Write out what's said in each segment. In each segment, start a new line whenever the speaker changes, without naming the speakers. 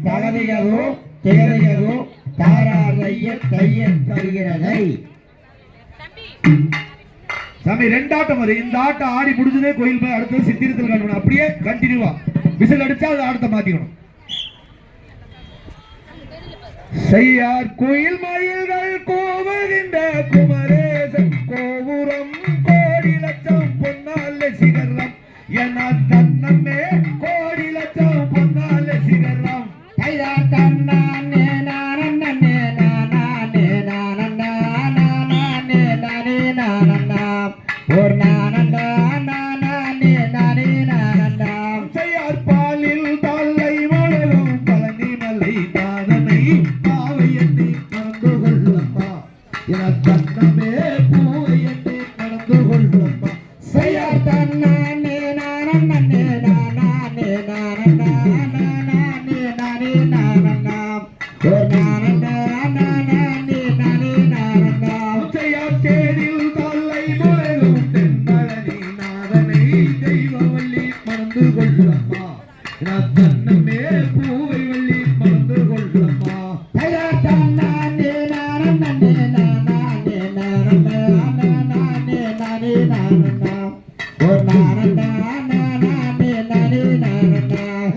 தளவியதோ தேவையதோ தாராதைய கையன் தருகிறதை சாமி ரெண்டாட்டம் அது. இந்த ஆட்டம் ஆடி முடிஞ்சதே கோயில் போய் அடுத்தது சித்திரத்தில் காட்டணும். அப்படியே கண்டினியூவா விசில் அடிச்சா அது ஆட்டத்தை மாத்திக்கணும். செய்யார் கோயில் மயில்கள் கோவுகின்ற குமரேசன் கோபுரம் கோடி லட்சம் பொன்னால சிகரம் என தன்னமே கோடி லட்சம் பொன்னால சிகரம் கைதார் தன்னானே நானே நானே நானே நானே நானே ஒரு நானே நானே நானே நானே செய்யார் பாலில் தலை மலரும் பழனி மலை தாதனை பாவையத்தை நடந்து கொள்ளம்மா என தன்னமே பூவையத்தை நடந்து கொள்ளம்மா செய்யார் தன்னானே நானே நானே நானே நானே நானே நானே ஒரு நானே நானே நானே நானே செய்யார் தேரில் தலை மலரும் தென்பழனி நாதனை தெய்வவள்ளி மறந்து கொள்ளம்மா என தன்னமே பூவை வள்ளி மறந்து கொள்ளம்மா செய்யார் தன்னானே நானே நானே நானே நானே நானே நானே ஒரு நானே நானே நானே நானே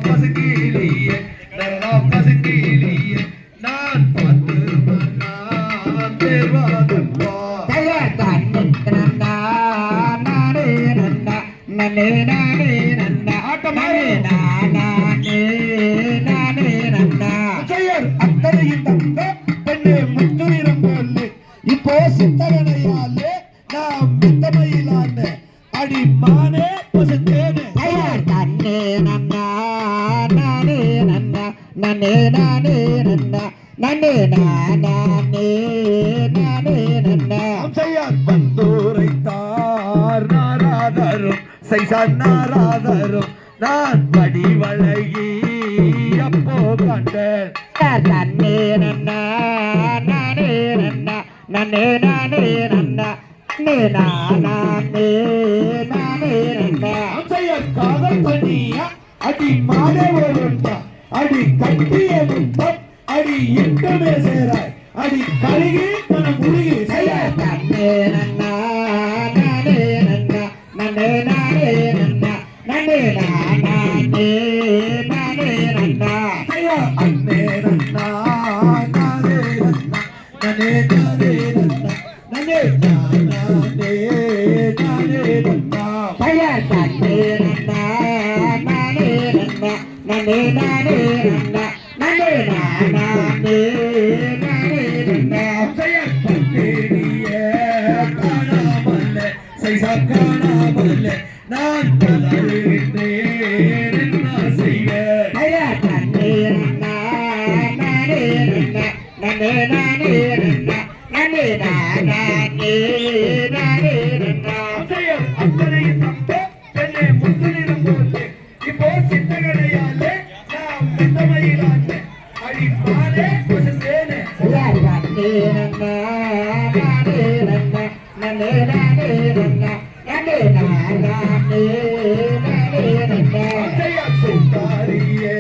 பசுங்கிலியே நானே நானே நன்னா
செயல் அத்தனையும் தந்த பெண்ணே முத்து நிறம் போலே இப்போ சித்தகனையாலே நாம் மித்தமையிலான அடி மானே பசுத்தேனே
தன்னே நன்னா நானே நன்னா நன்னே நானே நன்னா நன்னே நானே நானே நன்னா
செயல் வந்தோரை தார் நாராதரும் சைசான் நாராதரும் நான் வடிவழகி அப்போ கண்டேன்
தன்னே நன்னா நானே நன்னா நன்னே நானே நன்னா நே நானே நானே நன்னா
செயல் காதல் தனியா அடி மானே ஒருண்டா அடி கட்டிய முத்தம் அடி எட்டுமே சேராய் அடி கருகி தன முருகி செயல்
தன்னே நன்னா நானே நன்னா நன்னே நானே நன்னா நன்னே நானே நானே நன்னா
அன்னே நன்னா நானே நன்னா நன்னே நானே நன்னா நன்னே நானே நானே நன்னா
தன்னே நன்னா நானே நன்னா நன்னே நானே நன்னா நன்னே நானே நானே நன்னா
செயல் பத்தேடிய காணாமல்ல சைசா காணாமல்ல நான் கதறுகின்றேன் என்ன செய்வேன்
தன்னே நன்னா நானே நன்னா நன்னே நானே நன்னா நன்னே நானே நானே நன்னா
செயல் அத்தனையும் தந்த பெண்ணே முத்துநிறம் போலே இப்போ சித்தகனையாலே நாம் மித்தமையிலான அடி மானே பசுந்தேனே
தன்னே நன்னா நானே நன்னா நன்னே நானே நன்னா நன்னே நானே நானே நன்னா
செயல் சுத்தாரியே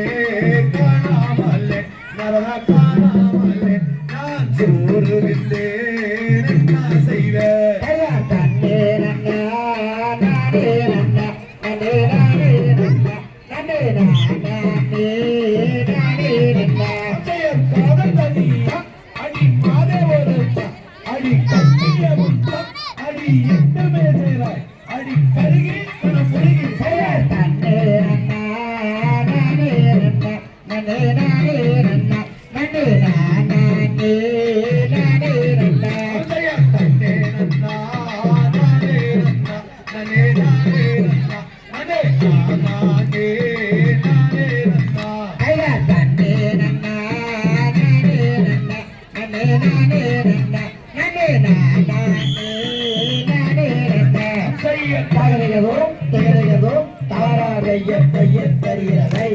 காணாமல்ல நரக காணாமல்ல நான் சோறுவில்லேன் என்ன செய்வேன்
தன்னே நன்னா நானே நன்னா நன்னே நானே நன்னா நன்னே நானே நானே நன்னா
செயல் காதல் தனியா அடி மாதே ஒருத்தா அடி கட்டிய முத்தம் அடி எட்டுமே சேராய் அடி கருகி தன முருகி செயல்
தன்னே நன்னா நானே நன்னா நன்னே நானே நன்னா நன்னே நானே நானே நன்னா
செயல் தன்னே நன்னா நானே நன்னா நன்னே நானே நன்னா நன்னே நானே நானே நன்னா
தன்னே நன்னா நானே நன்னா நன்னே நானே நன்னா நன்னே நானே நானே நன்னா
செயல்
தகரையதும் திகரையதும் தாராரைய தைய தருகிறதை